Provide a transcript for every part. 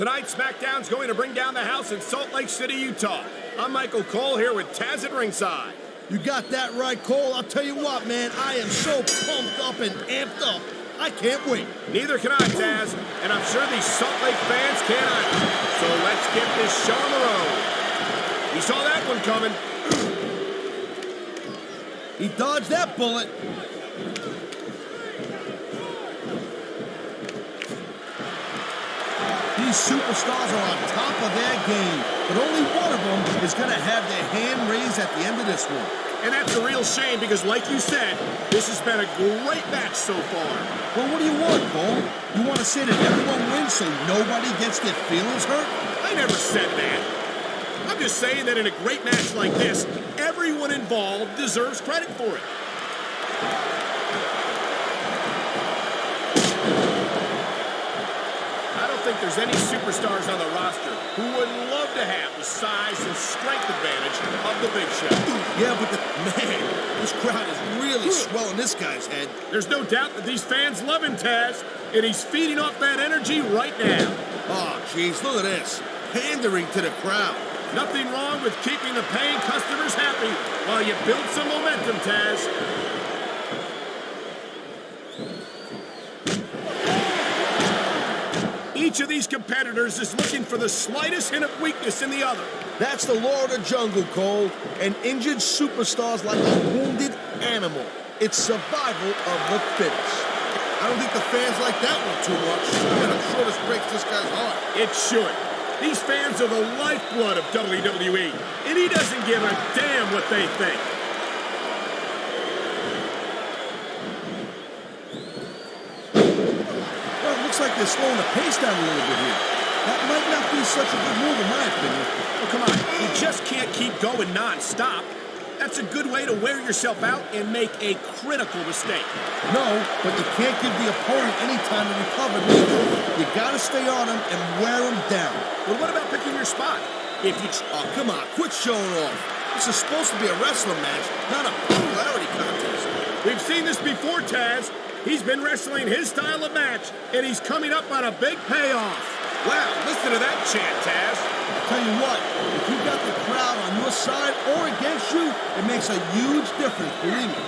Tonight, SmackDown's going to bring down the house in Salt Lake City, Utah. I'm Michael Cole here with Taz at ringside. You got that right, Cole. I'll tell you what, man, I am so pumped up and amped up. I can't wait. Neither can I, Taz, and I'm sure these Salt Lake fans can't either. So let's get this show on the road. You saw that one coming. He dodged that bullet. These superstars are on top of their game, but only one of them is going to have their hand raised at the end of this one. And that's a real shame because, like you said, this has been a great match so far. Well, what do you want, Cole? You want to say that everyone wins so nobody gets their feelings hurt? I never said that. I'm just saying that in a great match like this, everyone involved deserves credit for it. I don't think there's any superstars on the roster who wouldn't love to have the size and strength advantage of the Big Show. Yeah, but man, this crowd is really swelling this guy's head. There's no doubt that these fans love him, Taz, and he's feeding off that energy right now. Oh, jeez, look at this. Pandering to the crowd. Nothing wrong with keeping the paying customers happy while you build some momentum, Taz. Each of these competitors is looking for the slightest hint of weakness in the other. That's the law of the jungle, Cole. An injured superstar's like a wounded animal. It's survival of the fittest. I don't think the fans like that one too much. And I'm sure this breaks this guy's heart. It should. These fans are the lifeblood of WWE, and he doesn't give a damn what they think. Well, it looks like they're slowing the pace down a little bit here. That might not be such a good move in my opinion. Oh, come on. You just can't keep going non-stop. That's a good way to wear yourself out and make a critical mistake. No, but you can't give the opponent any time to recover neither. You gotta stay on him and wear him down. Well, what about picking your spot? If you Oh, come on, quit showing off. This is supposed to be a wrestling match, not a popularity contest. We've seen this before, Taz. He's been wrestling his style of match, and he's coming up on a big payoff. Wow, listen to that chant, Taz. I'll tell you what, if you got the crowd on your side or against you, it makes a huge difference, believe me.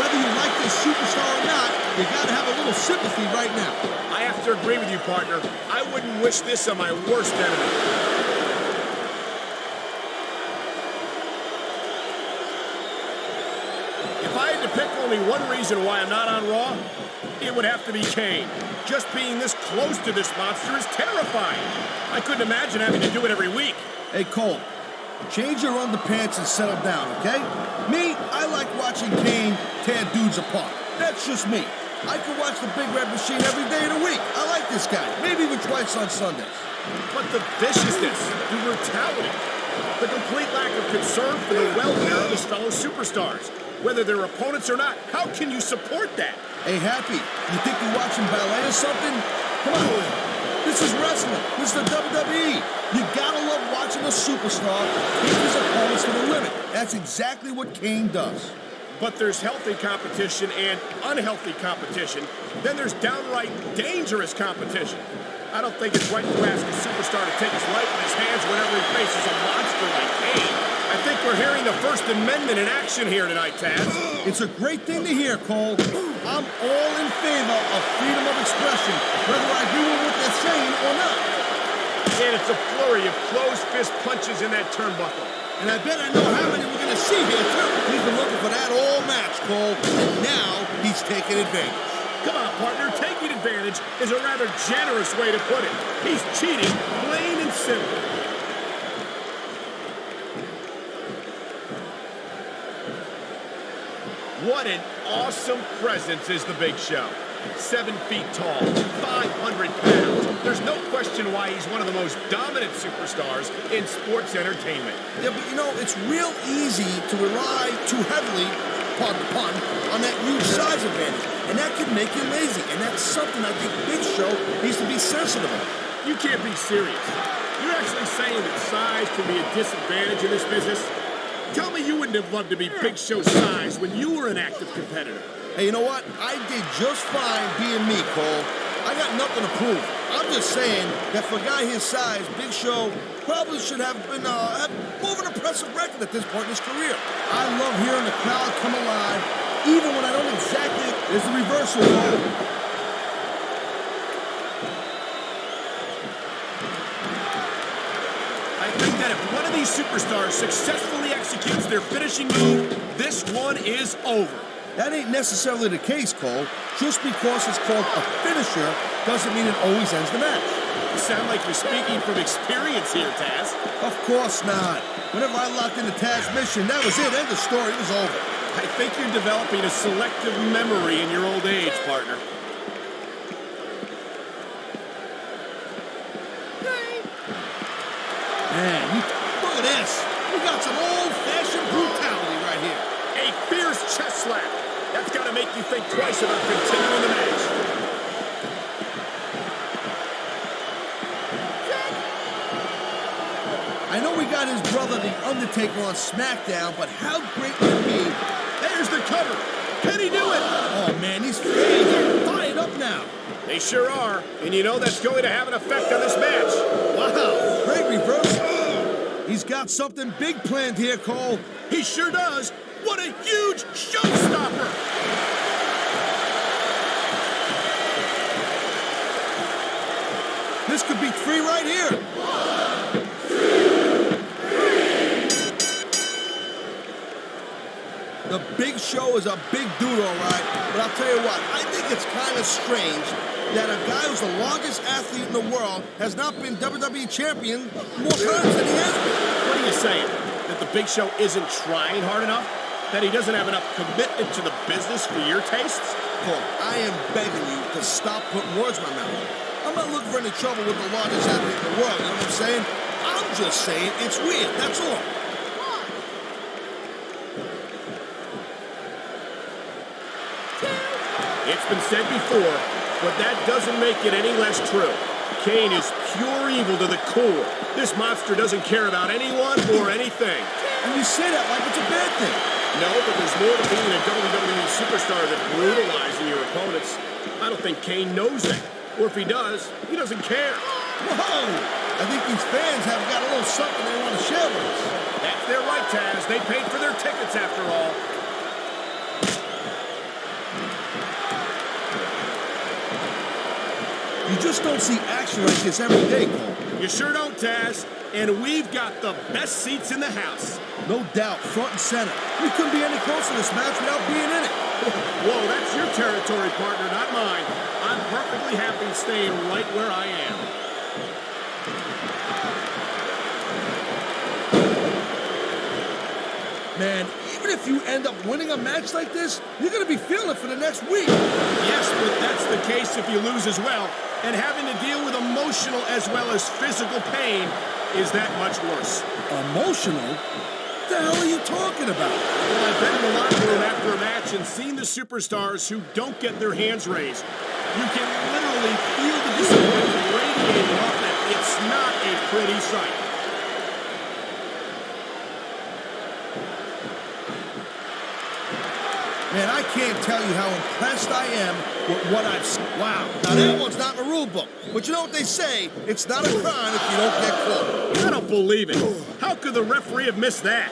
Whether you like this superstar or not, you gotta have a little sympathy right now. I have to agree with you, partner. I wouldn't wish this on my worst enemy. If I had to pick only one reason why I'm not on Raw, it would have to be Kane. Just being this close to this monster is terrifying. I couldn't imagine having to do it every week. Hey, Cole, change your underpants and settle down, okay? Me, I like watching Kane tear dudes apart. That's just me. I can watch the Big Red Machine every day of the week. I like this guy, maybe even twice on Sundays. But the viciousness, the brutality, the complete lack of concern for the welfare of his fellow superstars, whether they're opponents or not, how can you support that? Hey, Happy, you think you're watching ballet or something? Come on. This is wrestling. This is the WWE. You gotta love watching a superstar take his opponents to the limit. That's exactly what Kane does. But there's healthy competition and unhealthy competition. Then there's downright dangerous competition. I don't think it's right to ask a superstar to take his life in his hands whenever he faces a monster like Kane. I think we're hearing the First Amendment in action here tonight, Taz. It's a great thing to hear, Cole. I'm all in favor of freedom of expression, whether I agree with what they're saying or not. And it's a flurry of closed fist punches in that turnbuckle. And I bet I know how many we're going to see here, too. He's been looking for that all match, Cole, and now he's taking advantage. Come on, partner. Taking advantage is a rather generous way to put it. He's cheating, plain and simple. What an awesome presence is the Big Show. 7 feet tall, 500 pounds. There's no question why he's one of the most dominant superstars in sports entertainment. Yeah, but you know, it's real easy to rely too heavily, pardon the pun, on that huge size advantage. And that can make you lazy. And that's something I think Big Show needs to be sensitive of. You can't be serious. You're actually saying that size can be a disadvantage in this business? Tell me you wouldn't have loved to be Big Show's size when you were an active competitor. Hey, you know what? I did just fine being me, Cole. I got nothing to prove. I'm just saying that for a guy his size, Big Show probably should have been have more of an impressive record at this point in his career. I love hearing the crowd come alive, even when I don't exactly. There's the reversal, Cole. I think that if one of these superstars successfully executes their finishing move, this one is over. That ain't necessarily the case, Cole. Just because it's called a finisher doesn't mean it always ends the match. You sound like you're speaking from experience here, Taz. Of course not. Whenever I locked into Taz's mission, that was it. End of story. It was over. I think you're developing a selective memory in your old age, partner. Man, look at this. We got some old-fashioned brutality right here. A fierce chest slap. That's got to make you think twice about continuing the match. I know we got his brother, The Undertaker, on SmackDown, but how great would it be? There's the cover. Can he do it? Oh, man, these fans are fired up now. They sure are. And you know that's going to have an effect on this match. Wow, great reversal. He's got something big planned here, Cole. He sure does. What a huge showstopper! This could be 3 right here. The Big Show is a big dude, all right. But I'll tell you what, I think it's kind of strange that a guy who's the largest athlete in the world has not been WWE champion more times than he has been. What are you saying? That the Big Show isn't trying hard enough? That he doesn't have enough commitment to the business for your tastes? Cole, I am begging you to stop putting words in my mouth. I'm not looking for any trouble with the largest athlete in the world, you know what I'm saying? I'm just saying it's weird, that's all. It's been said before, but that doesn't make it any less true. Kane is pure evil to the core. This monster doesn't care about anyone or anything. And you say that like it's a bad thing. No, but there's more to being a WWE superstar than brutalizing your opponents. I don't think Kane knows that. Or if he does, he doesn't care. Whoa! I think these fans have got a little something they want to share with us. That's their right, Taz. They paid for their tickets after all. You just don't see action like this every day, Cole. You sure don't, Taz. And we've got the best seats in the house. No doubt, front and center. We couldn't be any closer to this match without being in it. Whoa, that's your territory, partner, not mine. I'm perfectly happy staying right where I am. Man, even if you end up winning a match like this, you're going to be feeling it for the next week. Yes, but that's the case if you lose as well. And having to deal with emotional as well as physical pain is that much worse. Emotional? What the hell are you talking about? Well, I've been in the locker room after a match and seen the superstars who don't get their hands raised. You can literally feel the disappointment radiating off them. It's not a pretty sight. Man, I can't tell you how impressed I am with what I've seen. Wow, now that one's not in the rule book. But you know what they say, it's not a crime if you don't get caught. I don't believe it. How could the referee have missed that?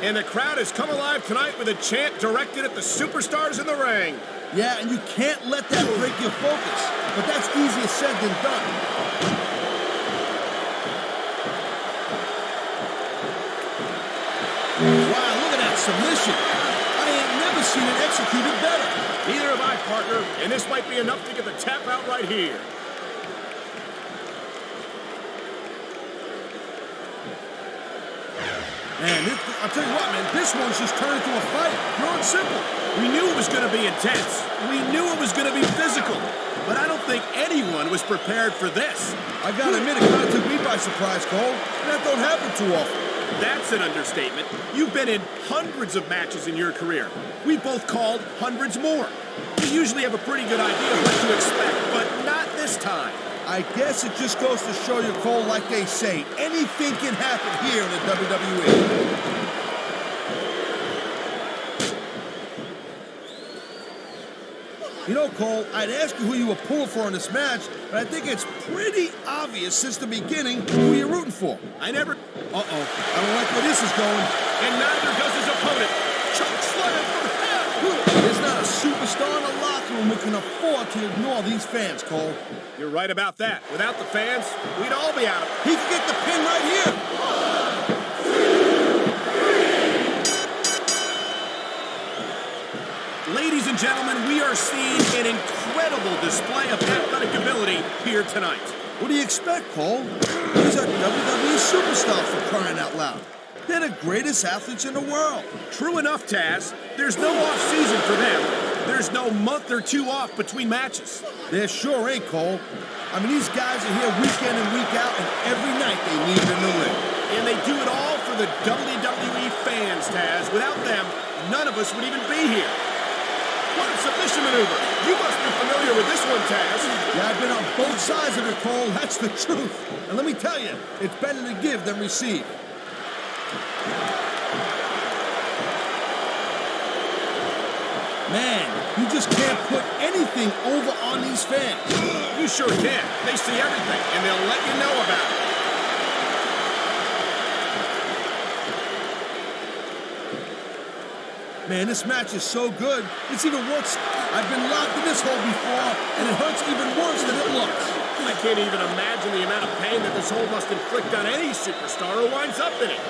And the crowd has come alive tonight with a chant directed at the superstars in the ring. Yeah, and you can't let that break your focus. But that's easier said than done. Wow, look at that submission. Seen it executed better. Neither have I, partner, and this might be enough to get the tap out right here. Man, I'll tell you what, man, this one's just turned into a fight. Pure and simple. We knew it was going to be intense. We knew it was going to be physical. But I don't think anyone was prepared for this. I gotta admit, it kind of took me by surprise, Cole. That don't happen too often. That's an understatement. You've been in hundreds of matches in your career. We both called hundreds more. We usually have a pretty good idea of what to expect, but not this time. I guess it just goes to show you, Cole, like they say, anything can happen here in the WWE. You know, Cole, I'd ask you who you were pulling for in this match, but I think it's pretty obvious since the beginning who you're rooting for. I never... Uh-oh. I don't like where this is going. And neither does his opponent. Choke slam from hell! There's not a superstar in the locker room who can afford to ignore these fans, Cole. You're right about that. Without the fans, we'd all be out of it. He can get the pin right here. Ladies and gentlemen, we are seeing an incredible display of athletic ability here tonight. What do you expect, Cole? These are WWE superstars for crying out loud. They're the greatest athletes in the world. True enough, Taz. There's no off-season for them. There's no month or two off between matches. There sure ain't, Cole. I mean, these guys are here week in and week out, and every night they leave in the ring. And they do it all for the WWE fans, Taz. Without them, none of us would even be here. What a submission maneuver. You must be familiar with this one, Taz. Yeah, I've been on both sides of it, Cole. That's the truth. And let me tell you, it's better to give than receive. Man, you just can't put anything over on these fans. You sure can. They see everything, and they'll let you know about it. Man, this match is so good, it's even worse. I've been locked in this hole before, and it hurts even worse than it looks. I can't even imagine the amount of pain that this hole must inflict on any superstar who winds up in it.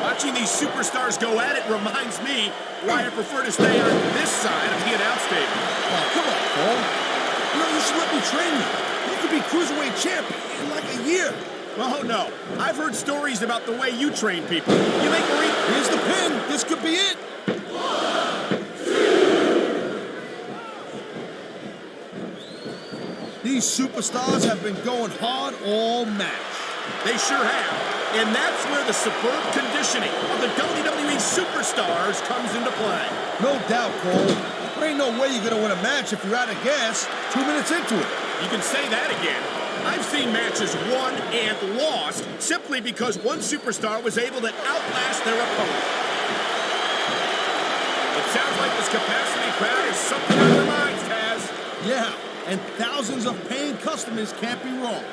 Watching these superstars go at it reminds me why I prefer to stay on this side of the announce table. Oh, come on, Cole. You know, you should let me train you. You could be Cruiserweight champion in like a year. Oh, no. I've heard stories about the way you train people. You make me... Here's the pin. This could be it. These superstars have been going hard all match. They sure have. And that's where the superb conditioning of the WWE superstars comes into play. No doubt, Cole. There ain't no way you're going to win a match if you're out of gas 2 minutes into it. You can say that again. I've seen matches won and lost simply because one superstar was able to outlast their opponent. It sounds like this capacity crowd is something on their minds, Taz. Yeah, and thousands of paying customers can't be wrong.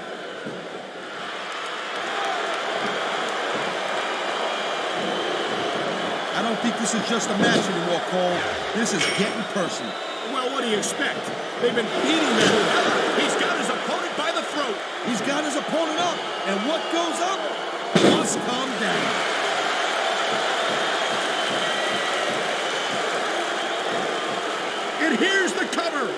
I don't think this is just a match anymore, Cole. This is getting personal. Well, what do you expect? They've been beating their hell. He's got his opponent by the throat. He's got his opponent up, and what goes up must come down. And here's the cover.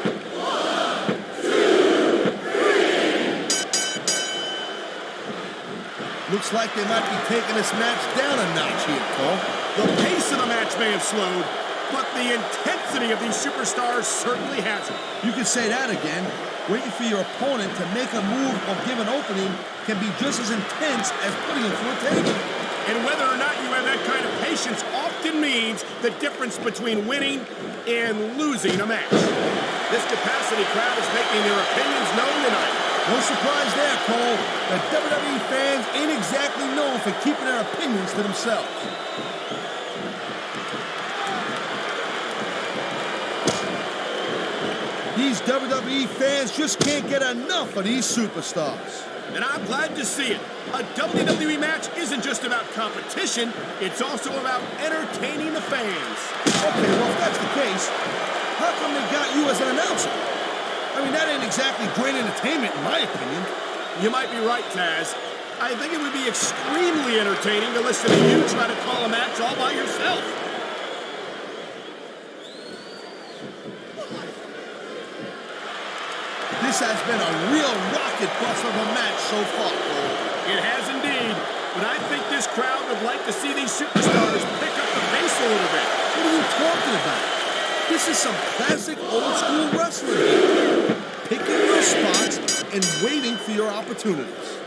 Looks like they might be taking this match down a notch here, Cole. The pace of the match may have slowed, but the intensity of these superstars certainly hasn't. You can say that again. Waiting for your opponent to make a move or give an opening can be just as intense as putting him through a table. And whether or not you have that kind of patience often means the difference between winning and losing a match. This capacity crowd is making their opinions known tonight. No surprise there, Cole. The WWE fans ain't exactly known for keeping their opinions to themselves. These WWE fans just can't get enough of these superstars. And I'm glad to see it. A WWE match isn't just about competition, it's also about entertaining the fans. Okay, well, if that's the case, how come they got you as an announcer? I mean, that ain't exactly great entertainment, in my opinion. You might be right, Taz. I think it would be extremely entertaining to listen to you try to call a match all by yourself. This has been a real rocket bus of a match so far, Cole. It has indeed, but I think this crowd would like to see these superstars pick up the pace a little bit. What are you talking about? This is some classic old-school wrestling here. Picking your spots and waiting for your opportunities.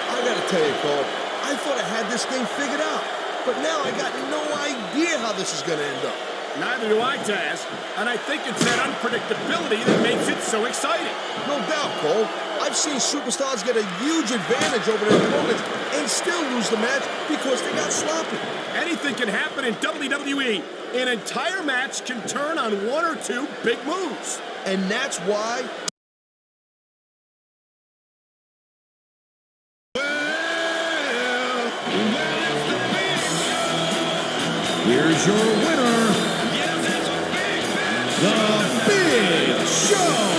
I gotta tell you, Cole, I thought I had this thing figured out. But now I got no idea how this is going to end up. Neither do I, Taz. And I think it's that unpredictability that makes it so exciting. No doubt, Cole. I've seen superstars get a huge advantage over their opponents and still lose the match because they got sloppy. Anything can happen in WWE. An entire match can turn on one or two big moves. And that's why... Here's your winner, The Big Show.